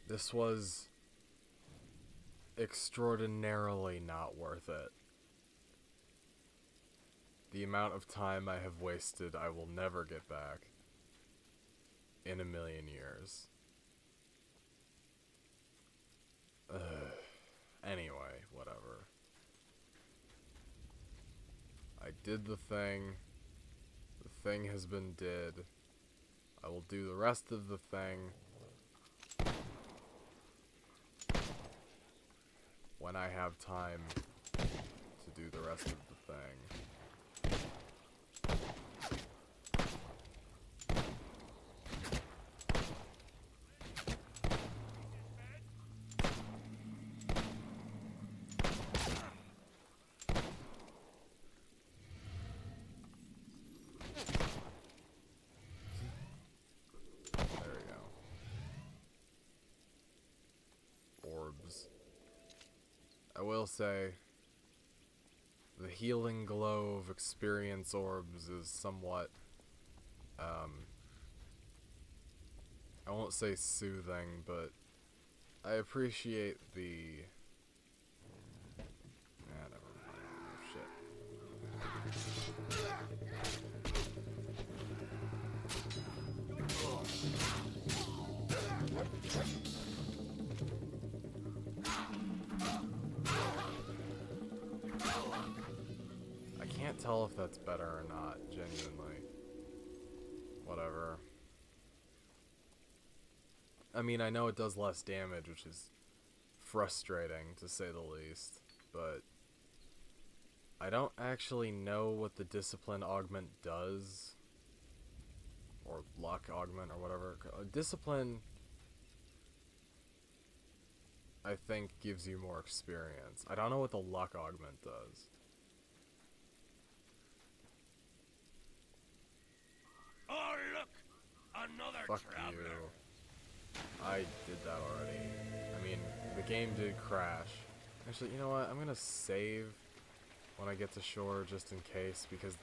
This was extraordinarily not worth it. The amount of time I have wasted, I will never get back in a million years. Anyway, whatever. I did the thing. The thing has been did. I will do the rest of the thing when I have time to do the rest of the thing. There we go. Orbs. I will say, the healing glow of experience orbs is somewhat, I won't say soothing, but I appreciate the... never mind. Oh, shit. I can't tell if that's better or not, genuinely. Whatever. I mean, I know it does less damage, which is frustrating, to say the least, but I don't actually know what the discipline augment does, or luck augment, or whatever. Discipline, I think, gives you more experience. I don't know what the luck augment does. Oh, look! Another Fuck traveler. you. I did that already. I mean, the game did crash. Actually, you know what? I'm gonna save when I get to shore just in case, because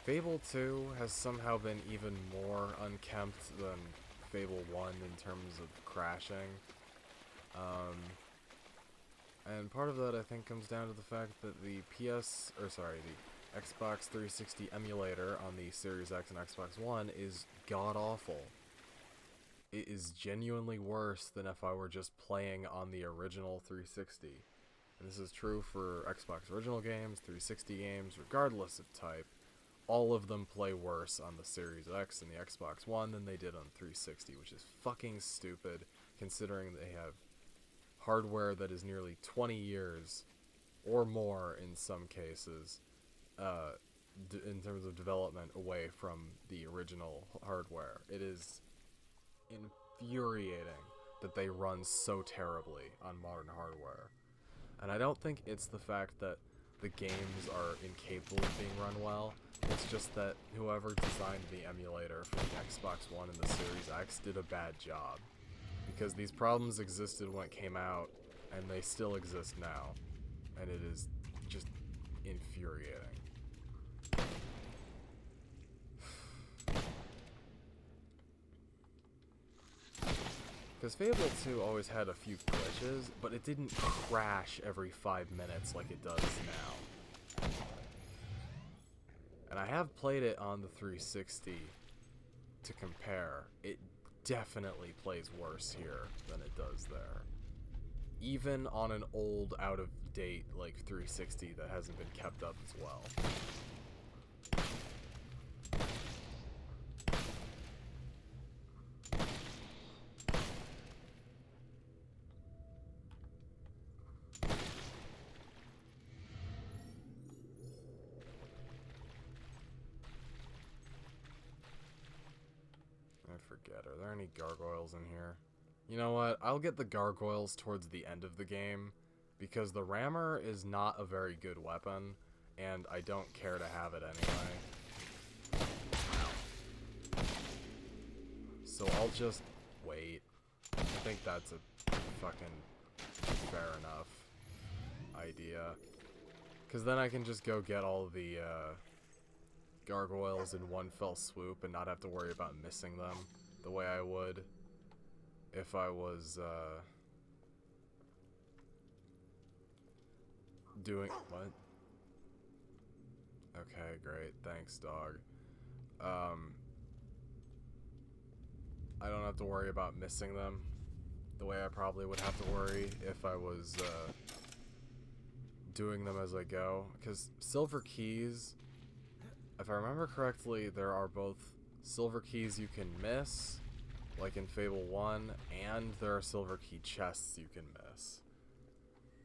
Fable 2 has somehow been even more unkempt than Fable 1 in terms of crashing. And part of that, I think, comes down to the fact that the the Xbox 360 emulator on the Series X and Xbox One is god-awful. It is genuinely worse than if I were just playing on the original 360. And this is true for Xbox original games, 360 games, regardless of type. All of them play worse on the Series X and the Xbox One than they did on 360, which is fucking stupid, considering they have hardware that is nearly 20 years, or more in some cases, in terms of development away from the original hardware. It is infuriating that they run so terribly on modern hardware. And I don't think it's the fact that the games are incapable of being run well. It's just that whoever designed the emulator for the Xbox One and the Series X did a bad job. Because these problems existed when it came out, and they still exist now. And it is just infuriating. Because Fable 2 always had a few glitches, but it didn't crash every 5 minutes like it does now. And I have played it on the 360 to compare. It definitely plays worse here than it does there. Even on an old, out-of-date, like, 360 that hasn't been kept up as well. I forget, are there any gargoyles in here? You know what, I'll get the gargoyles towards the end of the game, because the rammer is not a very good weapon, and I don't care to have it anyway. So I'll just wait. I think that's a fucking fair enough idea. Because then I can just go get all the gargoyles in one fell swoop and not have to worry about missing them the way I would if I was, doing... What? Okay, great. Thanks, dog. I don't have to worry about missing them the way I probably would have to worry if I was, doing them as I go. Because silver keys, if I remember correctly, there are both silver keys you can miss, like in Fable 1, and there are silver key chests you can miss.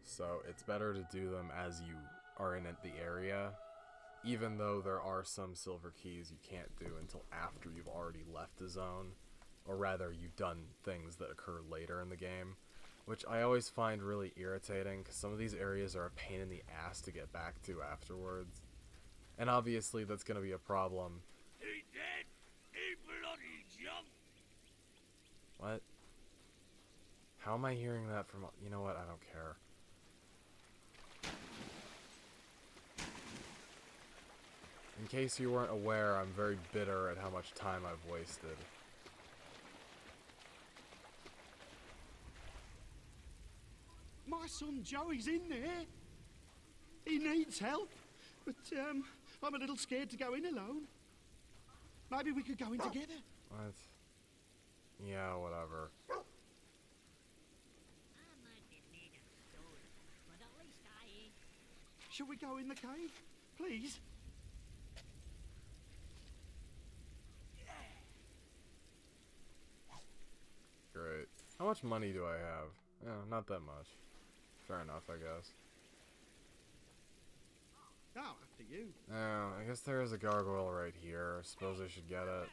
So it's better to do them as you are in the area, even though there are some silver keys you can't do until after you've already left the zone, or rather you've done things that occur later in the game, which I always find really irritating because some of these areas are a pain in the ass to get back to afterwards. And obviously that's going to be a problem. He dead? He bloody jumped! What? How am I hearing that from... You know what? I don't care. In case you weren't aware, I'm very bitter at how much time I've wasted. My son Joey's in there. He needs help, but I'm a little scared to go in alone. Maybe we could go in together. What? Yeah, whatever. Shall we go in the cave, please? Great. How much money do I have? Yeah, not that much. Fair enough, I guess. Oh, after you. Oh, I guess there is a gargoyle right here. I suppose I should get it.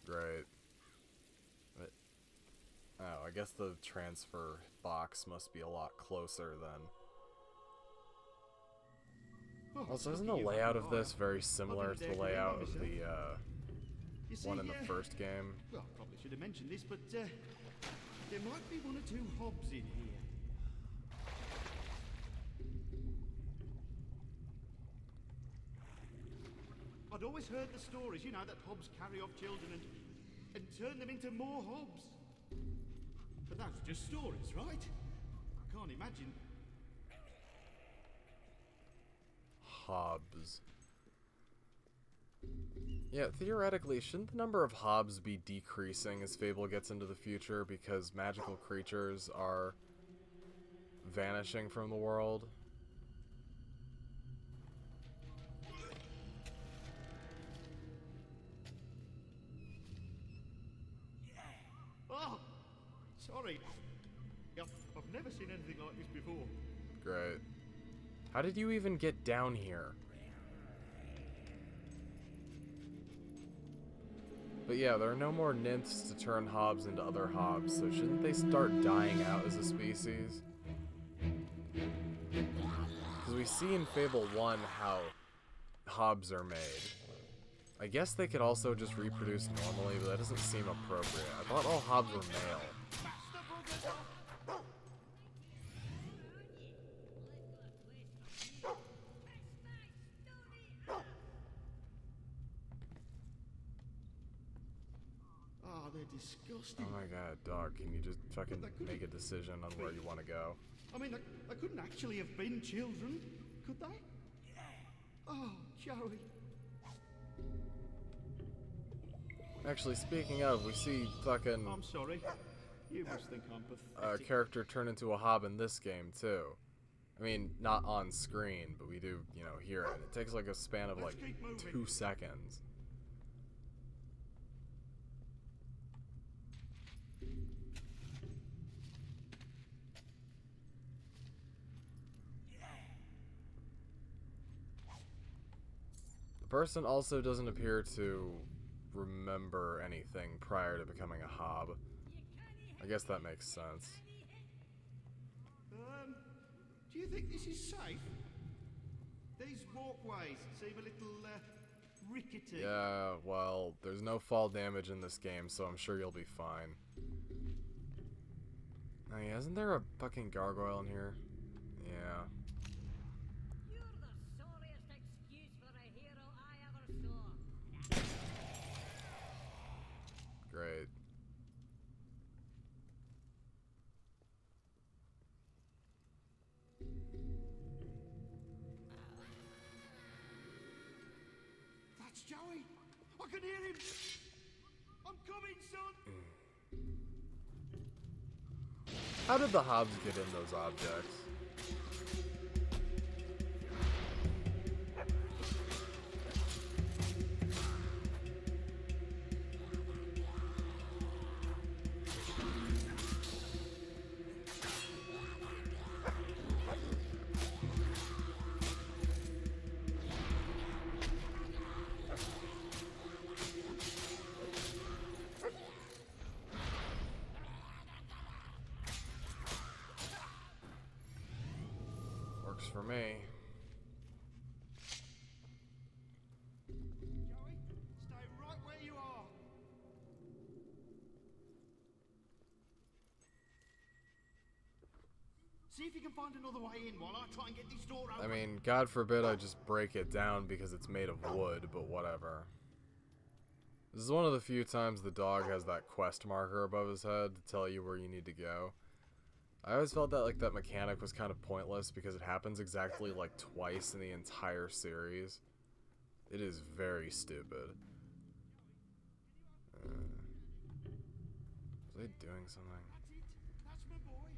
Great. But, oh, I guess the transfer box must be a lot closer then. Oh, Also, isn't look the at you, layout of Hire. this very similar to the layout of the You see, one in the first game? Well, probably should have mentioned this, but there might be one or two hobs in here. I'd always heard the stories, you know, that hobs carry off children and turn them into more hobs. But those are just stories, right? I can't imagine. Hobs. Yeah, theoretically, shouldn't the number of hobs be decreasing as Fable gets into the future because magical creatures are vanishing from the world? Oh, sorry. I've never seen anything like this before. Great. How did you even get down here? But yeah, there are no more nymphs to turn hobs into other hobs, so shouldn't they start dying out as a species? Because we see in Fable 1 how hobs are made. I guess they could also just reproduce normally, but that doesn't seem appropriate. I thought all hobs were male. Oh, they're disgusting. Oh my god, dog, can you just fucking make a decision on where you want to go? I mean, they couldn't actually have been children, could they? Oh, Joey. Actually, speaking of, we see fucking I'm sorry. You must think I'm a pathetic. character turn into a hob in this game, too. I mean, not on screen, but we do, you know, hear it. It takes like a span of like 2 seconds. The person also doesn't appear to remember anything prior to becoming a hob. I guess that makes sense. Do you think this is safe? These walkways seem a little, rickety. Yeah, well, there's no fall damage in this game, so I'm sure you'll be fine. Oh yeah, isn't there a fucking gargoyle in here? Yeah. That's Joey. I can hear him. I'm coming, son. How did the Hobbs get in those objects? Works for me. Joey, stay right where you are. See if you can find another way in while I try and get this door open. I mean, God forbid I just break it down because it's made of wood, but whatever. This is one of the few times the dog has that quest marker above his head to tell you where you need to go. I always felt that that mechanic was kind of pointless because it happens exactly like twice in the entire series. It is very stupid. Was I doing something? That's it. That's my boy.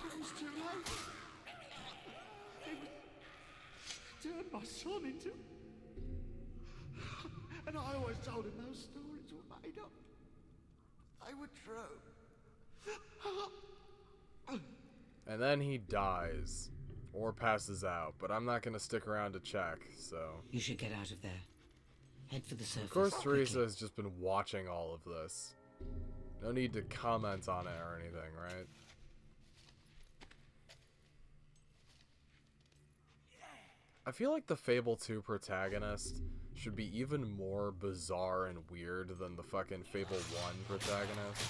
It was too late. It turned my son into... And I always told him those stories were made up. They were true. And then he dies. Or passes out, but I'm not gonna stick around to check, so... You should get out of there. Head for the surface. Of course Teresa quickly. has just been watching all of this. No need to comment on it or anything, right? I feel like the Fable 2 protagonist should be even more bizarre and weird than the fucking Fable 1 protagonist.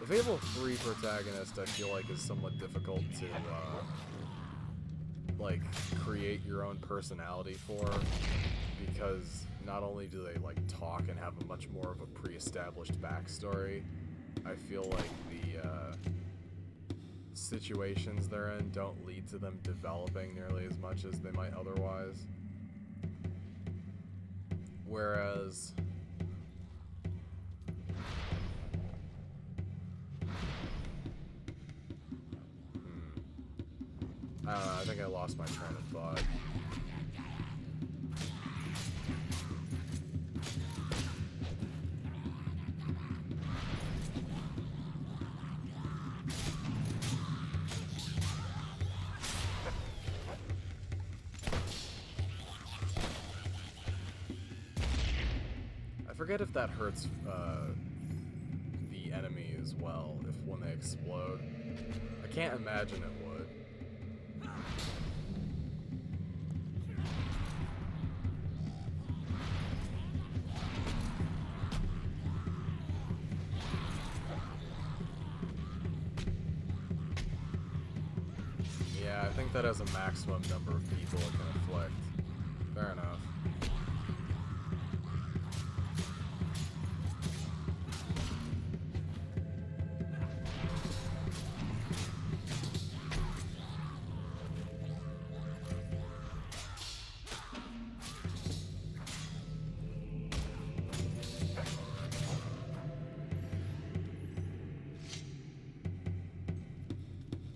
The Fable 3 protagonist I feel like is somewhat difficult to, like, create your own personality for, because not only do they, like, talk and have a much more of a pre-established backstory, I feel like the, situations they're in don't lead to them developing nearly as much as they might otherwise. Whereas... I don't know, I think I lost my train of thought. I forget if that hurts the enemy as well, if when they explode. I can't imagine it would. Yeah, I think that has a maximum number of people it can afflict. Fair enough.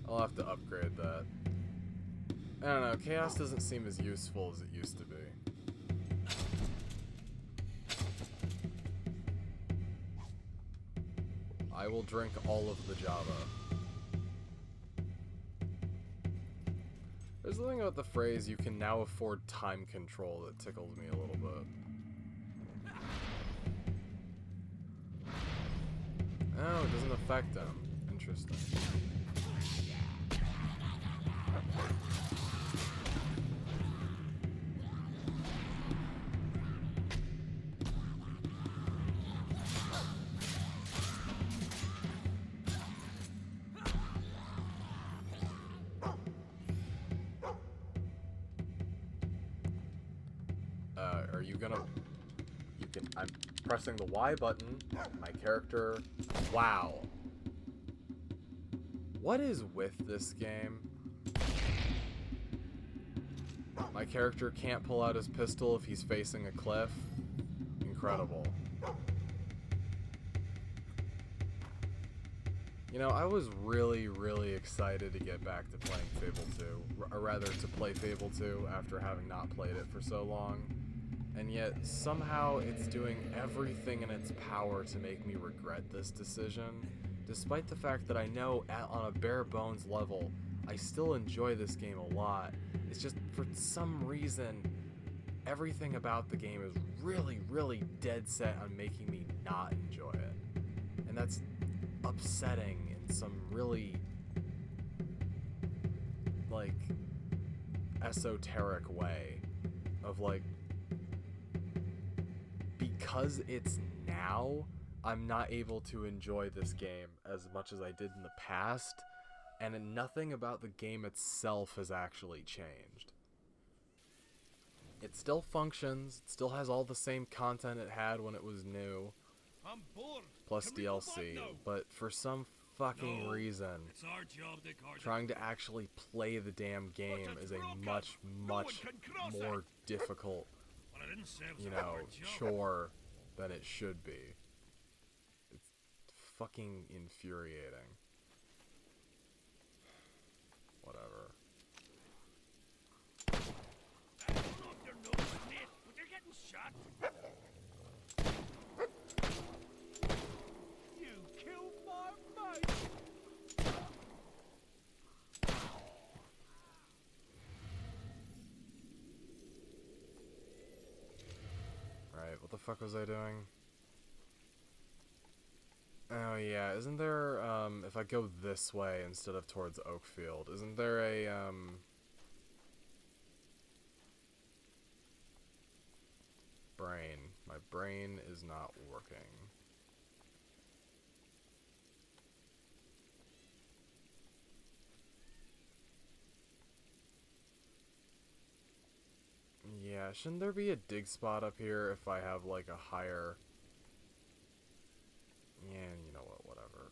I'll have to upgrade that. I don't know, Chaos doesn't seem as useful as it used to be. I will drink all of the Java. There's something about the phrase, "you can now afford time control," that tickles me a little bit. Oh, it doesn't affect them. Interesting. Are you gonna... You can... I'm pressing the Y button. My character... Wow. What is with this game? My character can't pull out his pistol if he's facing a cliff. Incredible. You know, I was really, really excited to get back to playing Fable 2. Or rather, to play Fable 2 after having not played it for so long. And yet, somehow, it's doing everything in its power to make me regret this decision. Despite the fact that I know, on a bare bones level, I still enjoy this game a lot. It's just, for some reason, everything about the game is really, really dead set on making me not enjoy it. And that's upsetting in some really, like, esoteric way. Of, like, because it's now, I'm not able to enjoy this game as much as I did in the past, and nothing about the game itself has actually changed. It still functions, it still has all the same content it had when it was new, I'm bored. plus Can we move on DLC, now? but for some fucking No, reason, It's our job to guard trying to actually play the damn game it's is a broken. much, No one much can cross more it. difficult, Well, I didn't say it was you a know, hard job. chore than it should be. It's fucking infuriating. Whatever. I don't know if they're noticing it, but they're getting shot. You killed my mate. Right, what the fuck was I doing? Oh yeah, isn't there, if I go this way instead of towards Oakfield, isn't there a, brain? My brain is not working. Yeah, shouldn't there be a dig spot up here if I have, like, a higher... Yeah, you know what, whatever.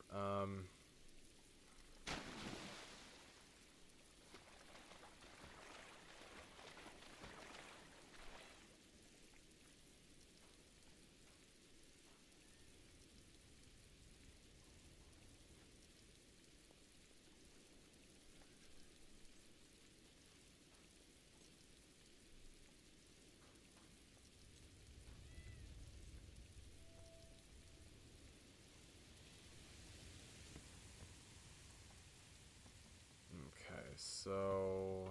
Okay, so...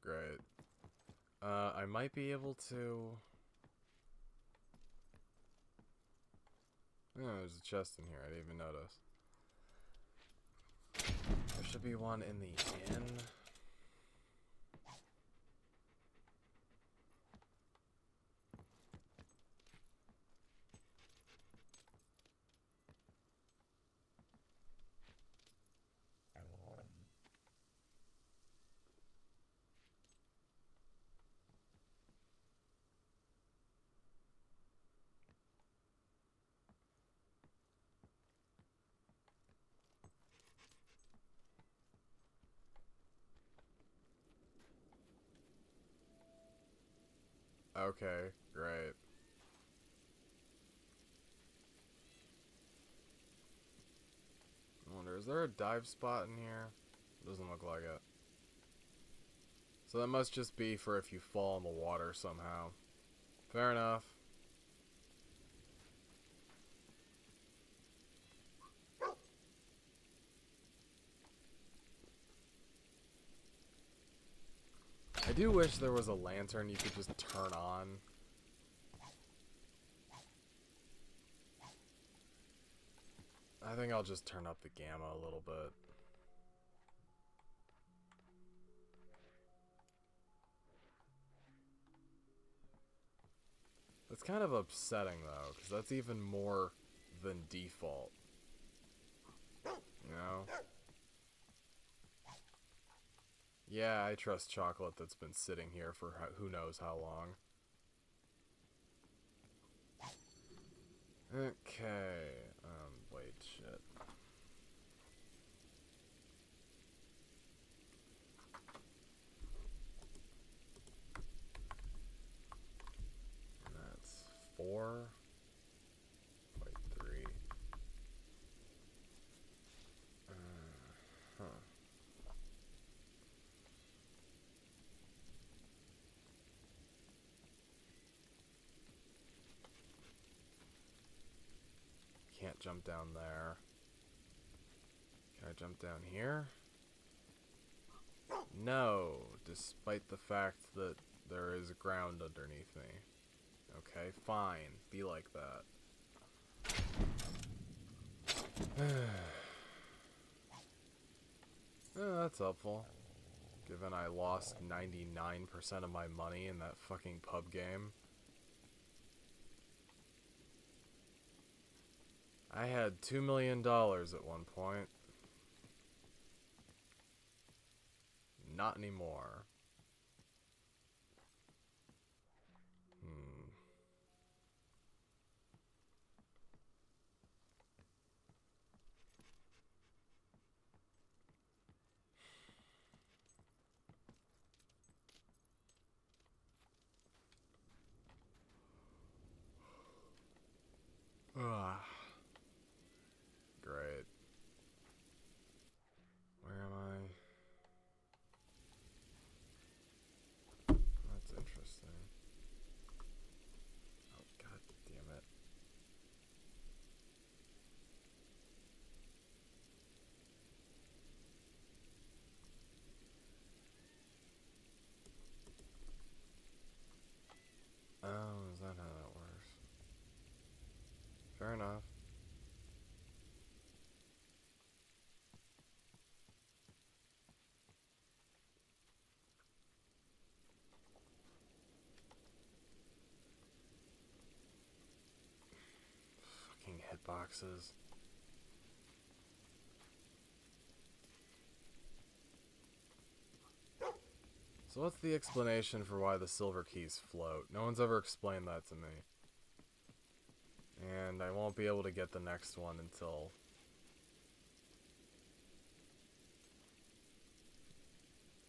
Great. I might be able to... Oh, there's a chest in here, I didn't even notice. There should be one in the inn. Okay, great. I wonder, is there a dive spot in here? Doesn't look like it. So that must just be for if you fall in the water somehow. Fair enough. I do wish there was a lantern you could just turn on. I think I'll just turn up the gamma a little bit. That's kind of upsetting though, because that's even more than default. You know? Yeah, I trust chocolate that's been sitting here for who knows how long. Okay. Wait, shit. That's 4. Wait, 3. Huh. Can't jump down there. Can I jump down here? No, despite the fact that there is ground underneath me. Okay, fine. Be like that. That's helpful. Given I lost 99% of my money in that fucking pub game. I had $2 million at one point. Not anymore. Ah, great. Where am I? That's interesting. Oh, god damn it. Oh, is that how that works? Fair enough. Fucking hitboxes. So what's the explanation for why the silver keys float? No one's ever explained that to me. And I won't be able to get the next one until...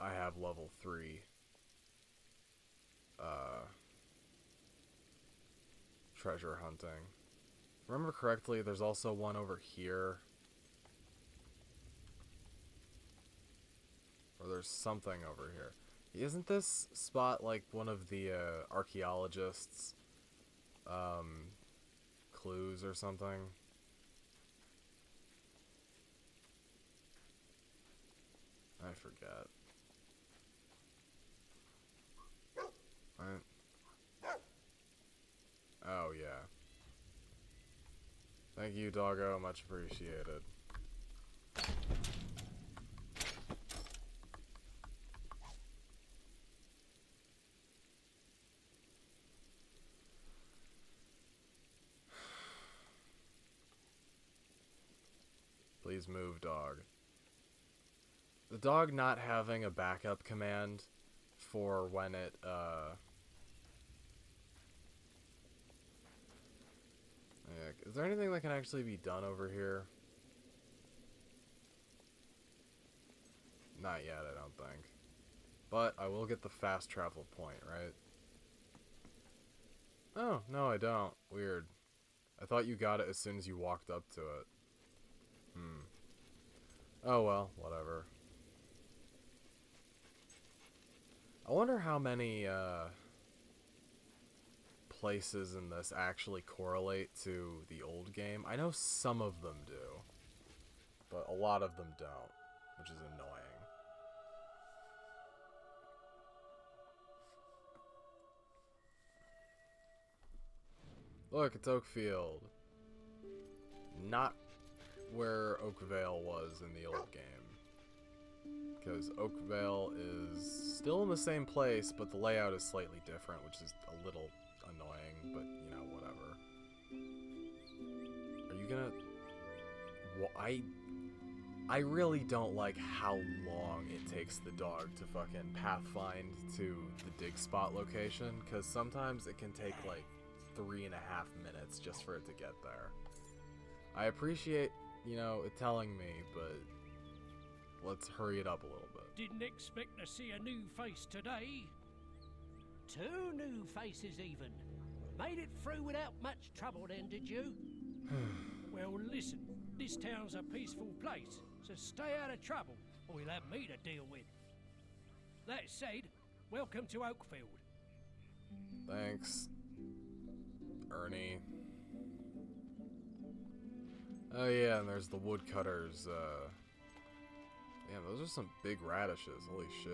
I have level 3. Treasure hunting. If I remember correctly, there's also one over here. Or there's something over here. Isn't this spot like one of the archaeologists' clues or something? I forget. Right. Oh, yeah. Thank you, doggo. Much appreciated. Please move, dog. The dog not having a backup command for when it, is there anything that can actually be done over here? Not yet, I don't think. But I will get the fast travel point, right? Oh, no, I don't. Weird. I thought you got it as soon as you walked up to it. Oh, well, whatever. I wonder how many, places in this actually correlate to the old game. I know some of them do, but a lot of them don't, which is annoying. Look, it's Oakfield. Not where Oakvale was in the old game. Because Oakvale is still in the same place, but the layout is slightly different, which is a little annoying, but, you know, whatever. Are you gonna... I really don't like how long it takes the dog to fucking pathfind to the dig spot location, because sometimes it can take like 3.5 minutes just for it to get there. I appreciate, you know, it telling me, but let's hurry it up a little bit. Didn't expect to see a new face today. 2 new faces even. Made it through without much trouble then, did you? Well, listen, this town's a peaceful place, so stay out of trouble, or you'll have me to deal with. That said, welcome to Oakfield. Thanks, Ernie. Oh yeah, and there's the woodcutters, yeah, those are some big radishes, holy shit.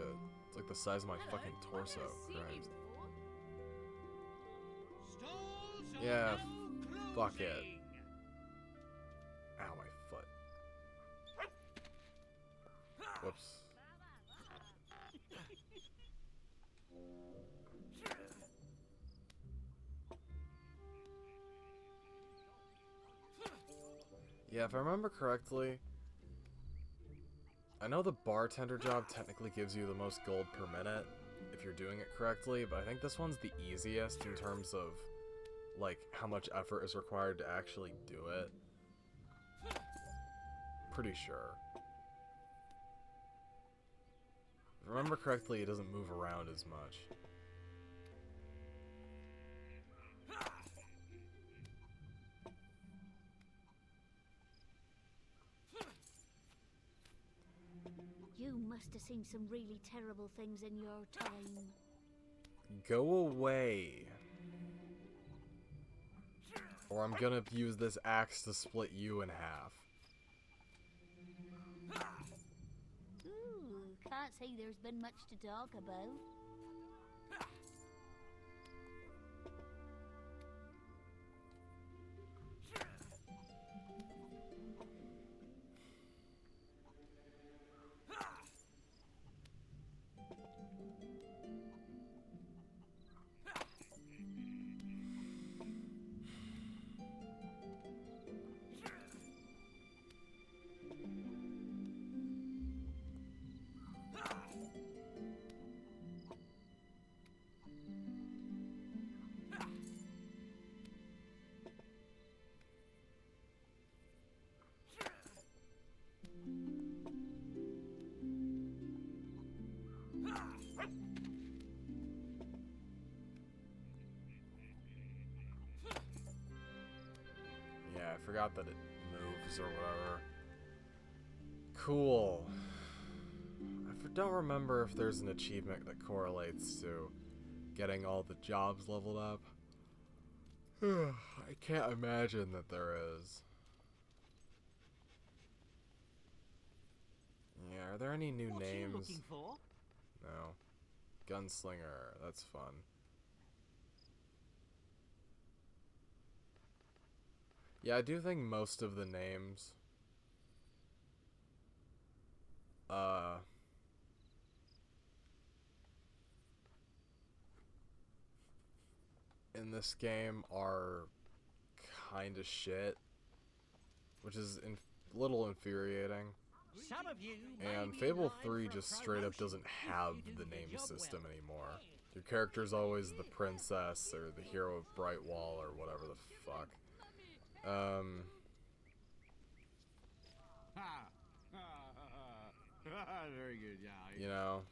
It's like the size of my fucking torso, Christ. Yeah, fuck it. Ow, my foot. Whoops. Yeah, if I remember correctly, I know the bartender job technically gives you the most gold per minute if you're doing it correctly, but I think this one's the easiest in terms of, like, how much effort is required to actually do it. Pretty sure. If I remember correctly, it doesn't move around as much. You must have seen some really terrible things in your time. Go away. Or I'm gonna use this axe to split you in half. Ooh, can't say there's been much to talk about. Yeah, I forgot that it moves or whatever. Cool. Don't remember if there's an achievement that correlates to getting all the jobs leveled up. I can't imagine that there is. Yeah, are there any new What are you names? looking for? No. Gunslinger, that's fun. Yeah, I do think most of the names in this game are kind of shit, which is a little infuriating. Some of you And Fable 3 just straight up doesn't have the name system anymore. Your character's always the princess or the hero of Brightwall or whatever the fuck. Very good, yeah. You know.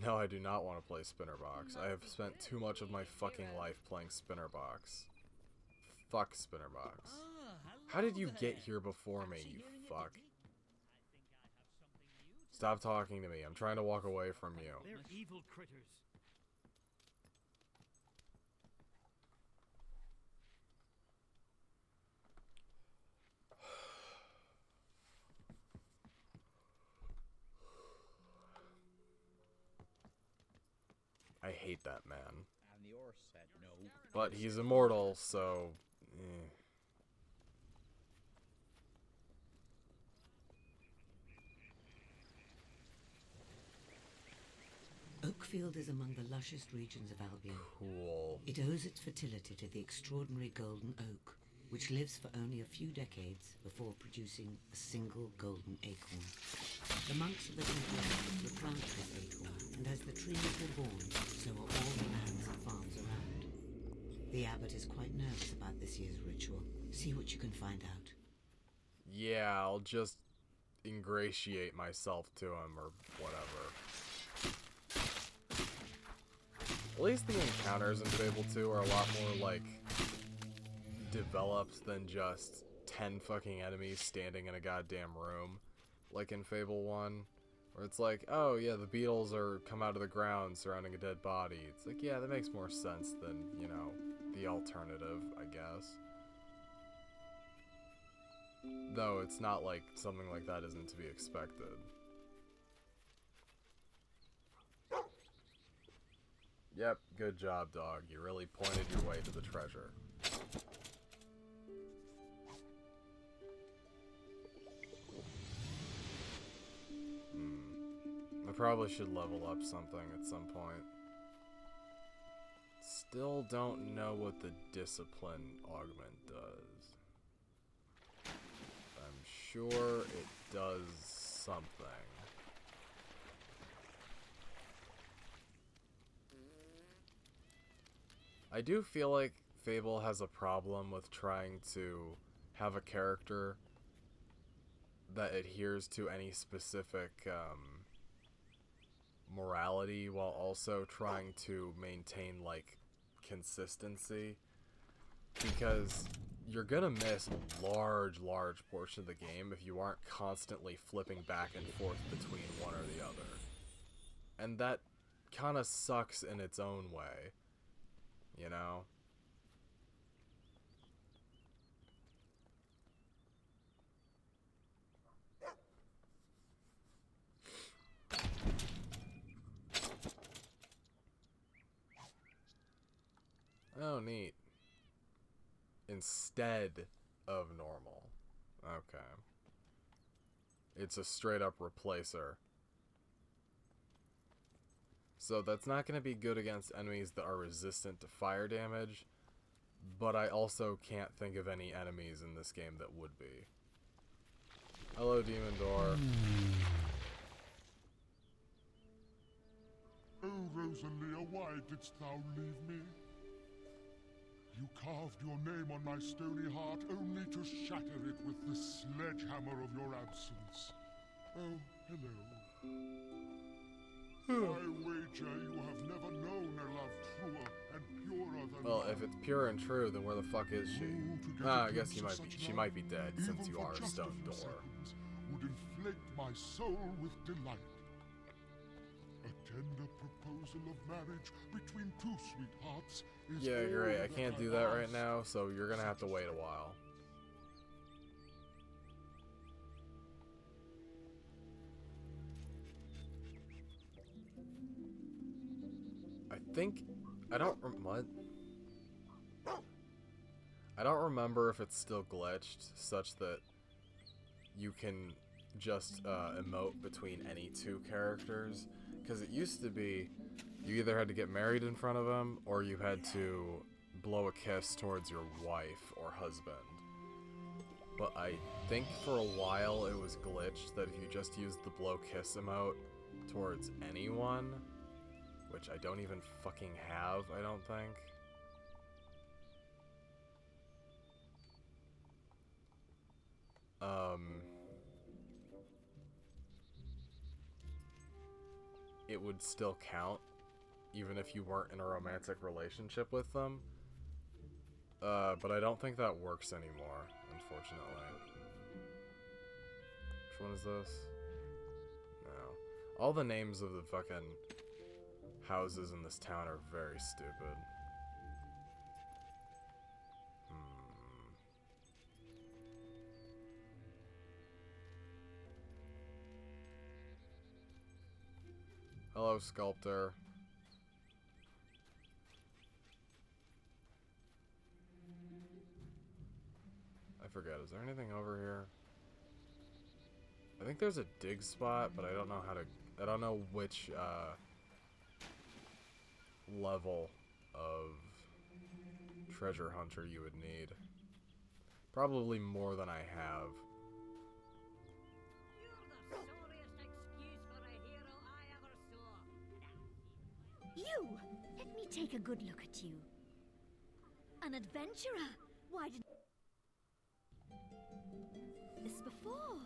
No, I do not want to play Spinnerbox. I have spent too much of my fucking life playing Spinnerbox. Fuck Spinnerbox. How did you get here before me, you fuck? Stop talking to me. I'm trying to walk away from you. They're evil critters. I hate that man. And the horse said no. But he's immortal, so... eh. Oakfield is among the lushest regions of Albion. Cool. It owes its fertility to the extraordinary golden oak, which lives for only a few decades before producing a single golden acorn. The monks of the temple replant this acorn, and as the trees are born, so are all the lands and farms around. The abbot is quite nervous about this year's ritual. See what you can find out. Yeah, I'll just ingratiate myself to him or whatever. At least the encounters in Fable 2 are a lot more, like, developed than just 10 fucking enemies standing in a goddamn room. Like in Fable 1, where it's like, oh yeah, the beetles are come out of the ground surrounding a dead body. It's like, yeah, that makes more sense than, you know, the alternative, I guess. Though it's not like something like that isn't to be expected. Yep, good job, dog. You really pointed your way to the treasure. I probably should level up something at some point. Still don't know what the discipline augment does. I'm sure it does something. I do feel like Fable has a problem with trying to have a character that adheres to any specific morality while also trying to maintain, like, consistency. Because you're gonna miss a large portion of the game if you aren't constantly flipping back and forth between one or the other. And that kind of sucks in its own way. You know? Oh, neat. Instead of normal. Okay. It's a straight up replacer. So that's not going to be good against enemies that are resistant to fire damage, but I also can't think of any enemies in this game that would be. Hello, Demon Door. Oh, Rosalia, why didst thou leave me? You carved your name on my stony heart only to shatter it with the sledgehammer of your absence. Oh, hello. I wager you have never known a love truer and purer than Well, mine. if it's pure and true, then where the fuck is she? I guess she might be dead since you are a stone door. Seconds, would inflate my soul with delight. A tender proposal of marriage between two sweethearts is Yeah, all great. I can't do that right ask. now, so you're gonna have to wait a while. I don't remember if it's still glitched, such that you can just emote between any two characters. Because it used to be, you either had to get married in front of them, or you had to blow a kiss towards your wife or husband. But I think for a while it was glitched that if you just used the blow kiss emote towards anyone, which I don't even fucking have, I don't think. It would still count, even if you weren't in a romantic relationship with them. But I don't think that works anymore, unfortunately. Which one is this? No. All the names of the fucking houses in this town are very stupid. Hello, sculptor. I forget, is there anything over here? I think there's a dig spot, but I don't know how to, I don't know which level of treasure hunter you would need. Probably more than I have. You're the sorriest excuse for a hero I ever saw. You! Let me take a good look at you. An adventurer! Why did this before?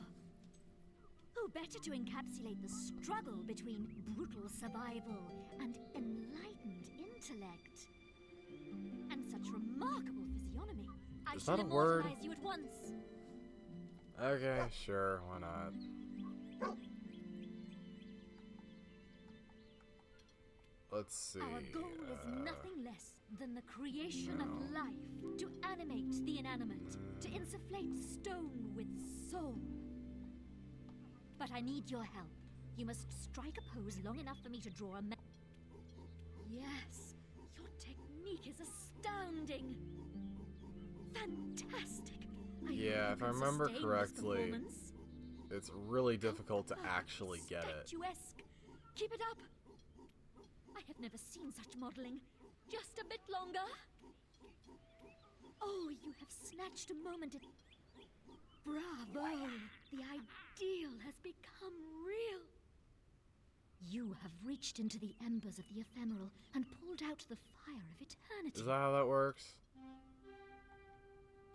Who better to encapsulate the struggle between brutal survival and enlightened intellect? And such remarkable physiognomy. I Is shall that a word? immortalize you at once. Okay, sure, why not? Let's see. Our goal is nothing less than the creation of life, to animate the inanimate, to insufflate stone with soul. But I need your help. You must strike a pose long enough for me to draw a Yes, your technique is astounding. Fantastic. Yeah, if I remember correctly, it's really difficult to actually get it. Statuesque. Keep it up. I have never seen such modeling. Just a bit longer. Oh, you have snatched a moment. Bravo! The ideal has become real. You have reached into the embers of the ephemeral and pulled out the fire of eternity. Is that how that works?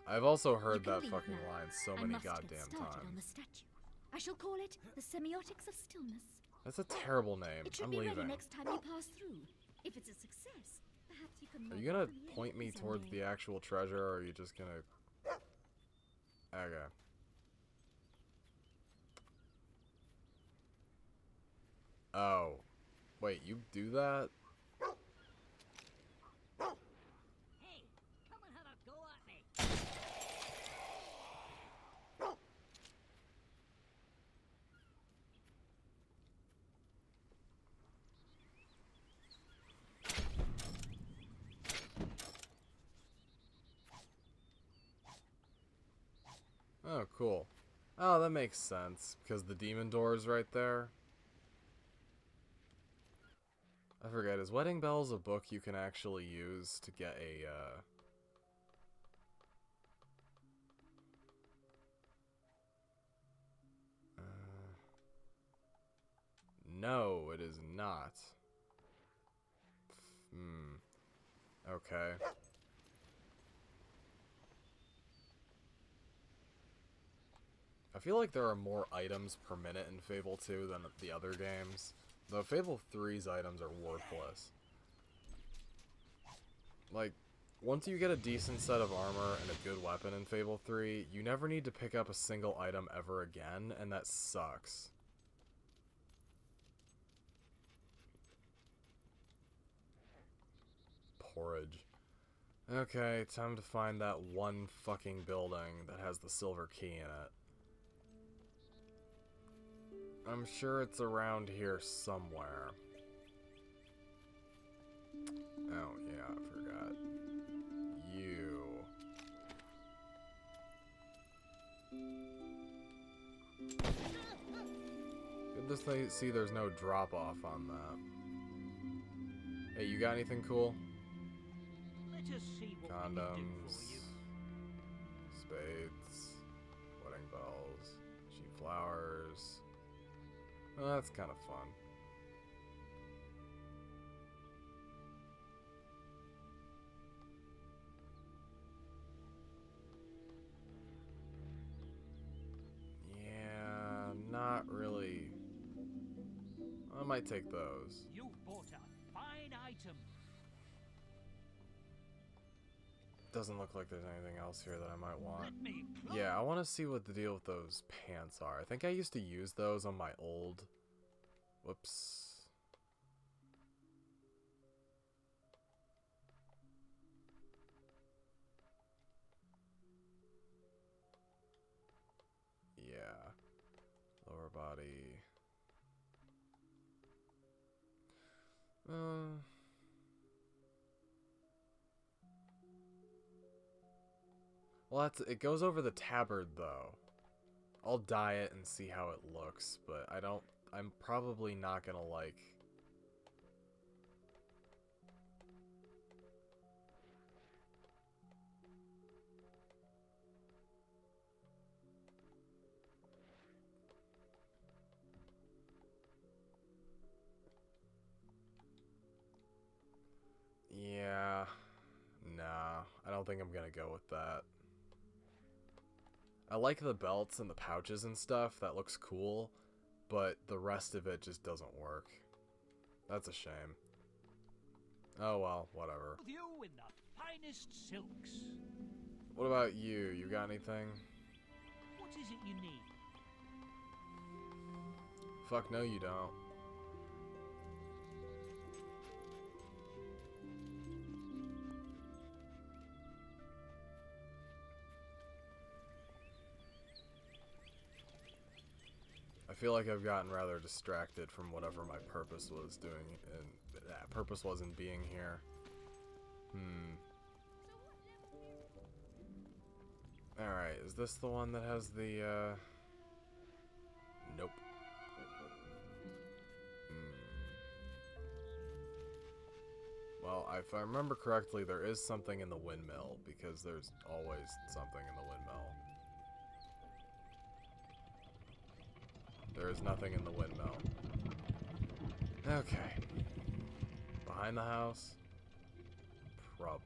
I've also heard You can that leave fucking now. line so I many must get goddamn started on the times. statue. I shall call it the Semiotics of Stillness. That's a terrible name. It should I'm be leaving. ready next time you pass through. If it's a success, perhaps you can. Are you gonna point me towards the actual treasure, or are you just gonna... Okay. Oh. Wait, you do that? Hey, come and have a go at me. Oh, cool. Oh, that makes sense, because the demon door is right there. I forget, is Wedding Bells a book you can actually use to get a, No, it is not. Okay. I feel like there are more items per minute in Fable 2 than the other games, though Fable 3's items are worthless. Like, once you get a decent set of armor and a good weapon in Fable 3, you never need to pick up a single item ever again, and that sucks. Porridge. Okay, time to find that one fucking building that has the silver key in it. I'm sure it's around here somewhere. Oh, yeah, I forgot. You. Good to see there's no drop-off on that. Hey, you got anything cool? Let us see what we can do Condoms. for you. Spades. Wedding bells. Cheap flowers. Well, that's kind of fun. Yeah, not really. I might take those. You bought a fine item. Doesn't look like there's anything else here that I might want. Let me plug. Yeah, I want to see what the deal with those pants are. I think I used to use those on my old... Whoops. Yeah. Lower body. Well, it goes over the tabard, though. I'll dye it and see how it looks, but I'm probably not gonna, like... don't think I'm gonna go with that. I like the belts and the pouches and stuff. That looks cool. But the rest of it just doesn't work. That's a shame. Oh well, whatever. With you in the finest silks. What about you? You got anything? What is it you need? Fuck no, you don't. I feel like I've gotten rather distracted from whatever my purpose was doing, and that purpose was in being here. Alright, is this the one that has the, Nope. Well, if I remember correctly, there is something in the windmill, because there's always something in the windmill. There is nothing in the windmill. Okay. Behind the house? Probably.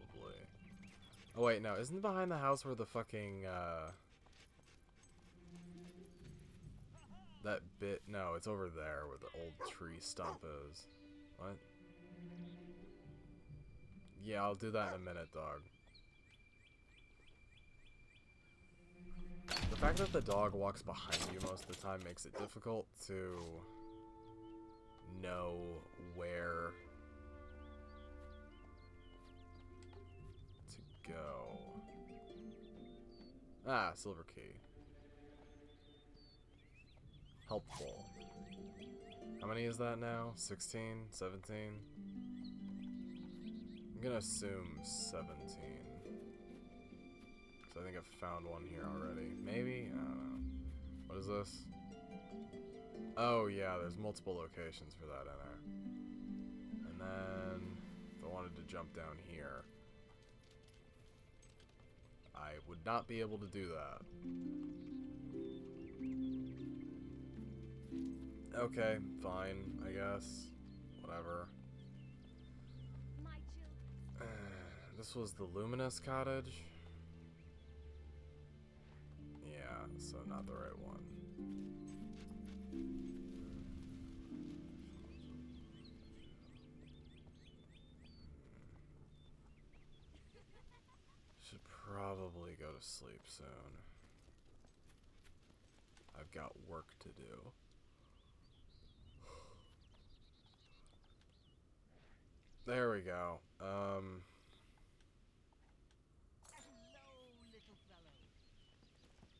Oh wait, no, isn't behind the house where the fucking, that bit? No, it's over there where the old tree stump is. What? Yeah, I'll do that in a minute, dog. The fact that the dog walks behind you most of the time makes it difficult to know where to go. Ah, silver key. Helpful. How many is that now? 16? 17? I'm gonna assume 17. So I think I've found one here already. Maybe? I don't know. What is this? Oh yeah, there's multiple locations for that in there. And then, if I wanted to jump down here, I would not be able to do that. Okay, fine, I guess. Whatever. This was the Luminous Cottage? Yeah, so not the right one. Should probably go to sleep soon. I've got work to do. There we go.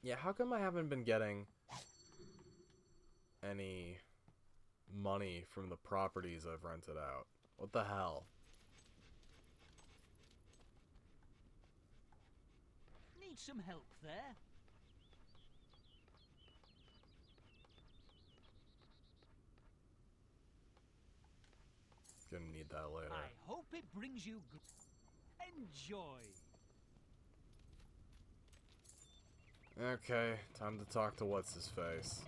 Yeah, how come I haven't been getting any money from the properties I've rented out? What the hell? Need some help there? Gonna need that later. I hope it brings you good. Enjoy. Okay, time to talk to what's-his-face.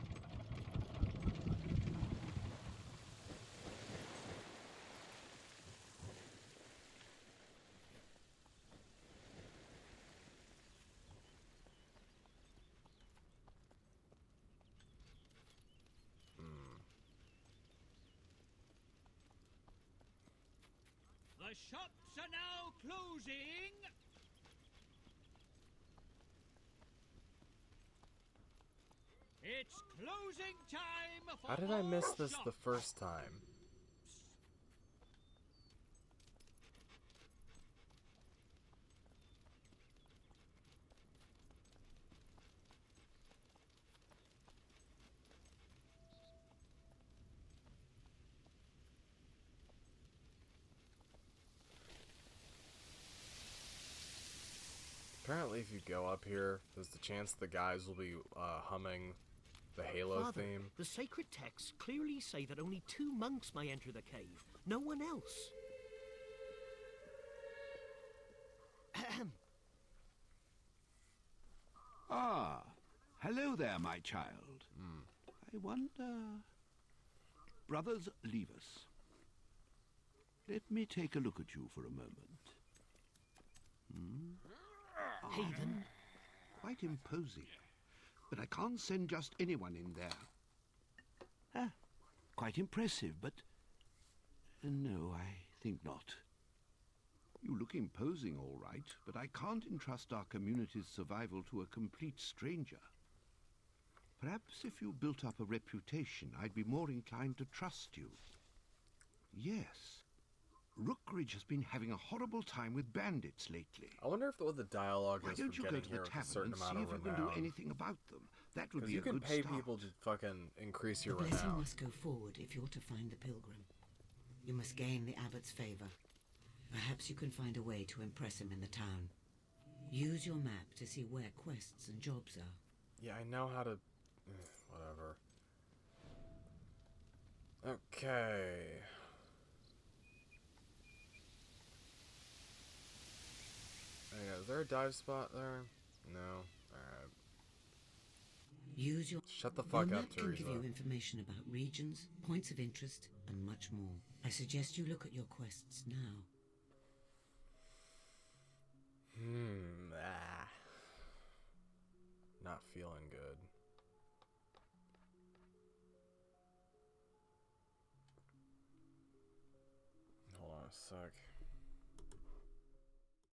The shops are now closing. It's closing time for How did I miss all this shops. the first time? Apparently if you go up here, there's the chance the guys will be humming the Halo Father, theme. the sacred texts clearly say that only 2 monks may enter the cave, no one else. Ahem. Ah, hello there, my child. I wonder... Brothers, leave us. Let me take a look at you for a moment. Heathen. Quite imposing. But I can't send just anyone in there. Ah, quite impressive, but... no, I think not. You look imposing, all right, but I can't entrust our community's survival to a complete stranger. Perhaps if you built up a reputation, I'd be more inclined to trust you. Yes. Rookridge has been having a horrible time with bandits lately. I wonder if what the dialogue Why is don't for you go getting to here the with a tavern certain and amount see of if you can do renown. anything about them? That would Because be you a can good pay start. people to fucking increase your The blessing renown. must go forward if you're to find the pilgrim. You must gain the abbot's favor. Perhaps you can find a way to impress him in the town. Use your map to see where quests and jobs are. Yeah, I know how to... whatever. Okay. Is there a dive spot there? No? Alright. Use your... Shut the Your fuck up, map can Teresa. give you information about regions, points of interest, and much more. I suggest you look at your quests now. Not feeling good. Hold on a sec.